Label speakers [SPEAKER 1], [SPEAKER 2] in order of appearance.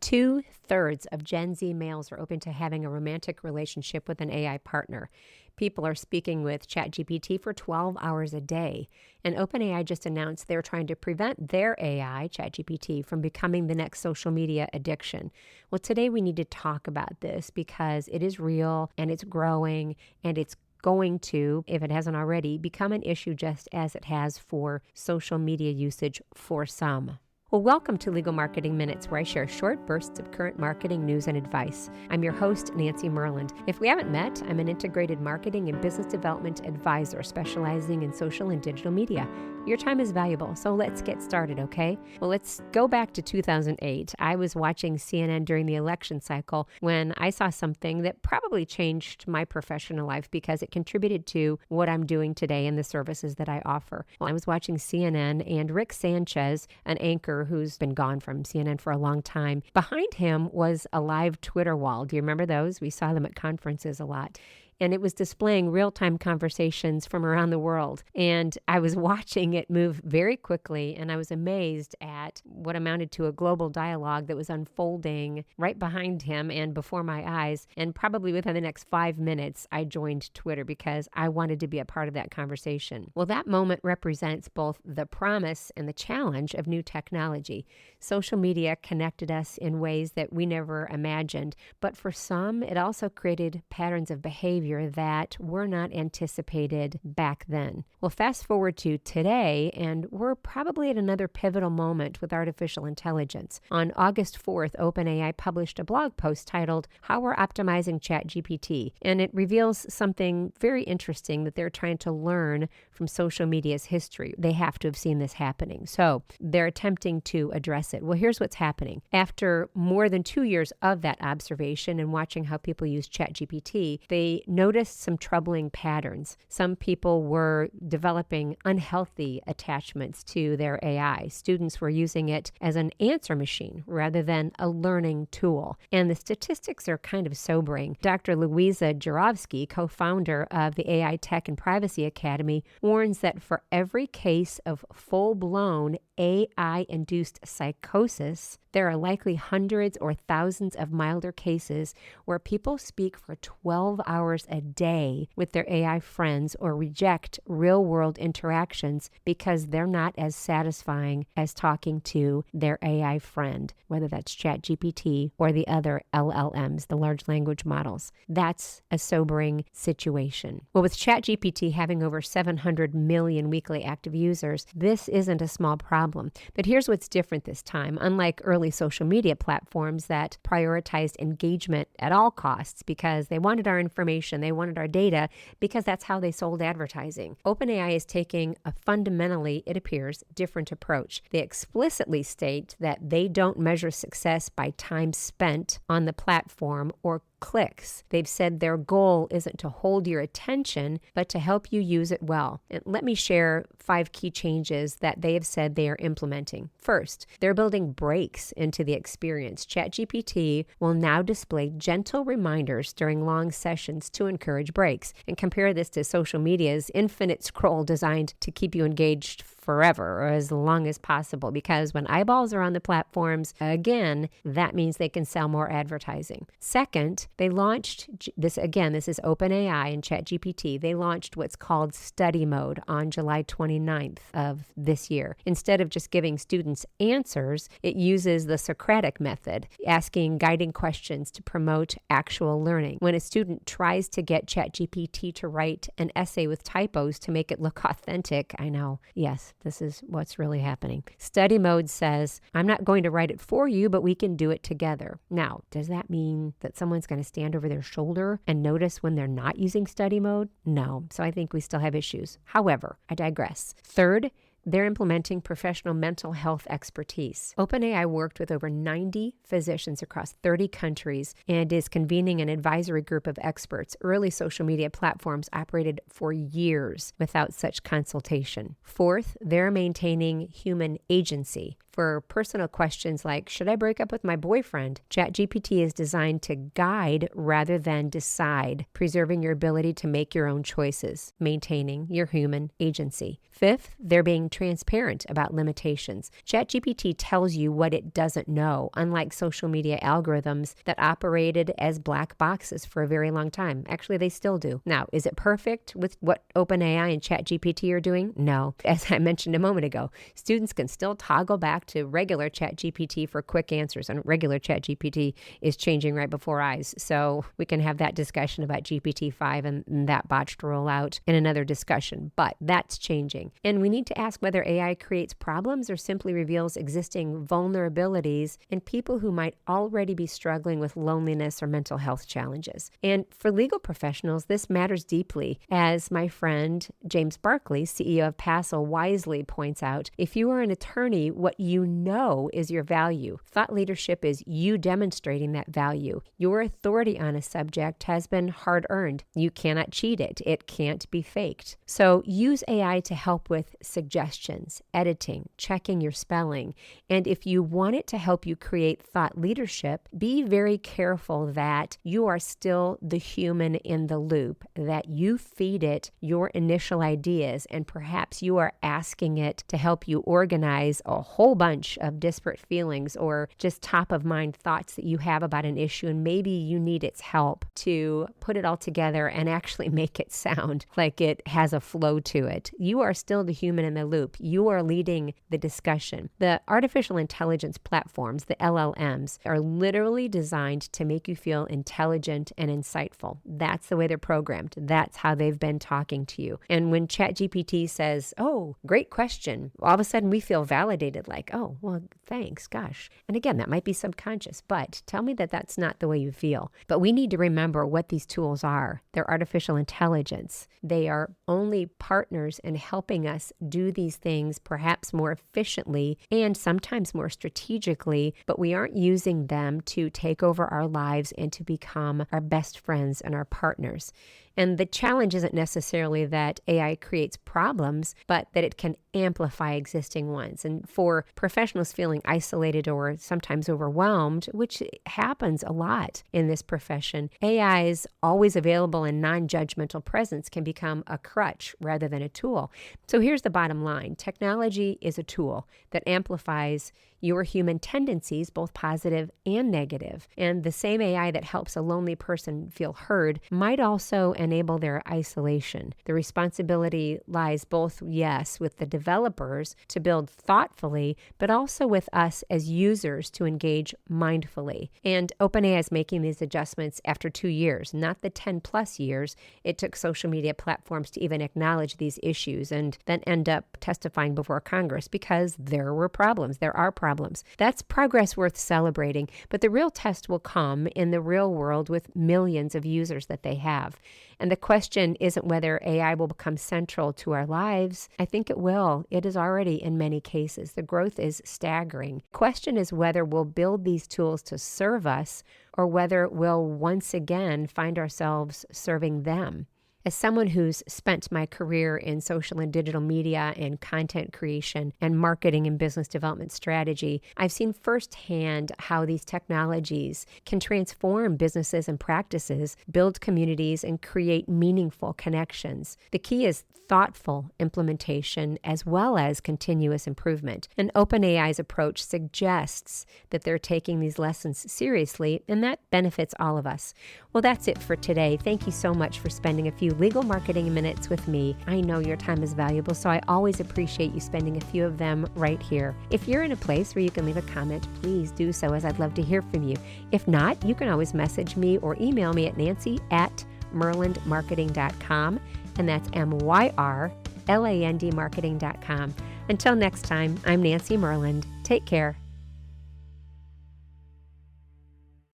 [SPEAKER 1] 2/3 of Gen Z males are open to having a romantic relationship with an AI partner. People are speaking with ChatGPT for 12 hours a day. And OpenAI just announced they're trying to prevent their AI, ChatGPT, from becoming the next social media addiction. Well, today we need to talk about this because it is real and it's growing and it's going to, if it hasn't already, become an issue just as it has for social media usage for some. Well, welcome to Legal Marketing Minutes, where I share short bursts of current marketing news and advice. I'm your host, Nancy Myrland. If we haven't met, I'm an integrated marketing and business development advisor specializing in social and digital media. Your time is valuable, so let's get started, okay? Well, let's go back to 2008. I was watching CNN during the election cycle when I saw something that probably changed my professional life because it contributed to what I'm doing today and the services that I offer. Well, I was watching CNN and Rick Sanchez, an anchor who's been gone from CNN for a long time. Behind him was a live Twitter wall. Do you remember those? We saw them at conferences a lot. And it was displaying real-time conversations from around the world. And I was watching it move very quickly, and I was amazed at what amounted to a global dialogue that was unfolding right behind him and before my eyes. And probably within the next 5 minutes, I joined Twitter because I wanted to be a part of that conversation. Well, that moment represents both the promise and the challenge of new technology. Social media connected us in ways that we never imagined, but for some, it also created patterns of behavior that were not anticipated back then. Well, fast forward to today, and we're probably at another pivotal moment with artificial intelligence. On August 4th, OpenAI published a blog post titled, "How We're Optimizing ChatGPT," and it reveals something very interesting that they're trying to learn from social media's history. They have to have seen this happening, so they're attempting to address it. Well, here's what's happening. After more than 2 years of that observation and watching how people use ChatGPT, they noticed some troubling patterns. Some people were developing unhealthy attachments to their AI. Students were using it as an answer machine rather than a learning tool. And the statistics are kind of sobering. Dr. Luiza Jarovsky, co-founder of the AI Tech and Privacy Academy, warns that for every case of full-blown AI-induced psychosis, there are likely hundreds or thousands of milder cases where people speak for 12 hours a day with their AI friends or reject real-world interactions because they're not as satisfying as talking to their AI friend, whether that's ChatGPT or the other LLMs, the large language models. That's a sobering situation. Well, with ChatGPT having over 700 million weekly active users, this isn't a small problem. But here's what's different this time. Unlike early social media platforms that prioritized engagement at all costs because they wanted our information, they wanted our data, because that's how they sold advertising, OpenAI is taking a fundamentally, it appears, different approach. They explicitly state that they don't measure success by time spent on the platform or clicks. They've said their goal isn't to hold your attention, but to help you use it well. And let me share 5 key changes that they have said they are implementing. First, they're building breaks into the experience. ChatGPT will now display gentle reminders during long sessions to encourage breaks. And compare this to social media's infinite scroll designed to keep you engaged forever or as long as possible, because when eyeballs are on the platforms, again, that means they can sell more advertising. Second, they launched this is OpenAI and ChatGPT. They launched what's called study mode on July 29th of this year. Instead of just giving students answers, it uses the Socratic method, asking guiding questions to promote actual learning. When a student tries to get ChatGPT to write an essay with typos to make it look authentic, I know, yes, this is what's really happening. Study mode says, I'm not going to write it for you, but we can do it together. Now, does that mean that someone's going to stand over their shoulder and notice when they're not using study mode? No. So I think we still have issues. However, I digress. Third, they're implementing professional mental health expertise. OpenAI worked with over 90 physicians across 30 countries and is convening an advisory group of experts. Early social media platforms operated for years without such consultation. Fourth, they're maintaining human agency. For personal questions like, should I break up with my boyfriend? ChatGPT is designed to guide rather than decide, preserving your ability to make your own choices, maintaining your human agency. Fifth, they're being transparent about limitations. ChatGPT tells you what it doesn't know, unlike social media algorithms that operated as black boxes for a very long time. Actually, they still do. Now, is it perfect with what OpenAI and ChatGPT are doing? No. As I mentioned a moment ago, students can still toggle back to regular ChatGPT for quick answers, and regular ChatGPT is changing right before eyes. So we can have that discussion about GPT-5 and that botched rollout in another discussion, but that's changing. And we need to ask whether AI creates problems or simply reveals existing vulnerabilities in people who might already be struggling with loneliness or mental health challenges. And for legal professionals, this matters deeply. As my friend James Barclay, CEO of Passle, wisely points out, if you are an attorney, what you know is your value. Thought leadership is you demonstrating that value. Your authority on a subject has been hard-earned. You cannot cheat it. It can't be faked. So use AI to help with suggestions, editing, checking your spelling. And if you want it to help you create thought leadership, be very careful that you are still the human in the loop, that you feed it your initial ideas, and perhaps you are asking it to help you organize a whole bunch of disparate feelings or just top of mind thoughts that you have about an issue, and maybe you need its help to put it all together and actually make it sound like it has a flow to it. You are still the human in the loop. You are leading the discussion. The artificial intelligence platforms, the LLMs, are literally designed to make you feel intelligent and insightful. That's the way they're programmed. That's how they've been talking to you. And when ChatGPT says, oh, great question, all of a sudden we feel validated, like, oh, well, thanks, gosh. And again, that might be subconscious, but tell me that that's not the way you feel. But we need to remember what these tools are. They're artificial intelligence. They are only partners in helping us do these things perhaps more efficiently and sometimes more strategically, but we aren't using them to take over our lives and to become our best friends and our partners. And the challenge isn't necessarily that AI creates problems, but that it can amplify existing ones. And for professionals feeling isolated or sometimes overwhelmed, which happens a lot in this profession, AI's always available and non-judgmental presence can become a crutch rather than a tool. So here's the bottom line. Technology is a tool that amplifies your human tendencies, both positive and negative. And the same AI that helps a lonely person feel heard might also enable their isolation. The responsibility lies both, yes, with the developers to build thoughtfully, but also with us as users to engage mindfully. And OpenAI is making these adjustments after 2 years, not the 10 plus years it took social media platforms to even acknowledge these issues and then end up testifying before Congress because there were problems. There are problems. That's progress worth celebrating, but the real test will come in the real world with millions of users that they have. And the question isn't whether AI will become central to our lives. I think it will. It is already in many cases. The growth is staggering. The question is whether we'll build these tools to serve us or whether we'll once again find ourselves serving them. As someone who's spent my career in social and digital media and content creation and marketing and business development strategy, I've seen firsthand how these technologies can transform businesses and practices, build communities, and create meaningful connections. The key is thoughtful implementation as well as continuous improvement. And OpenAI's approach suggests that they're taking these lessons seriously, and that benefits all of us. Well, that's it for today. Thank you so much for spending a few legal marketing minutes with me. I know your time is valuable, so I always appreciate you spending a few of them right here. If you're in a place where you can leave a comment, please do so, as I'd love to hear from you. If not, you can always message me or email me at nancy@myrlandmarketing.com, and that's MYRLAND marketing.com. Until next time, I'm Nancy Myrland. Take care.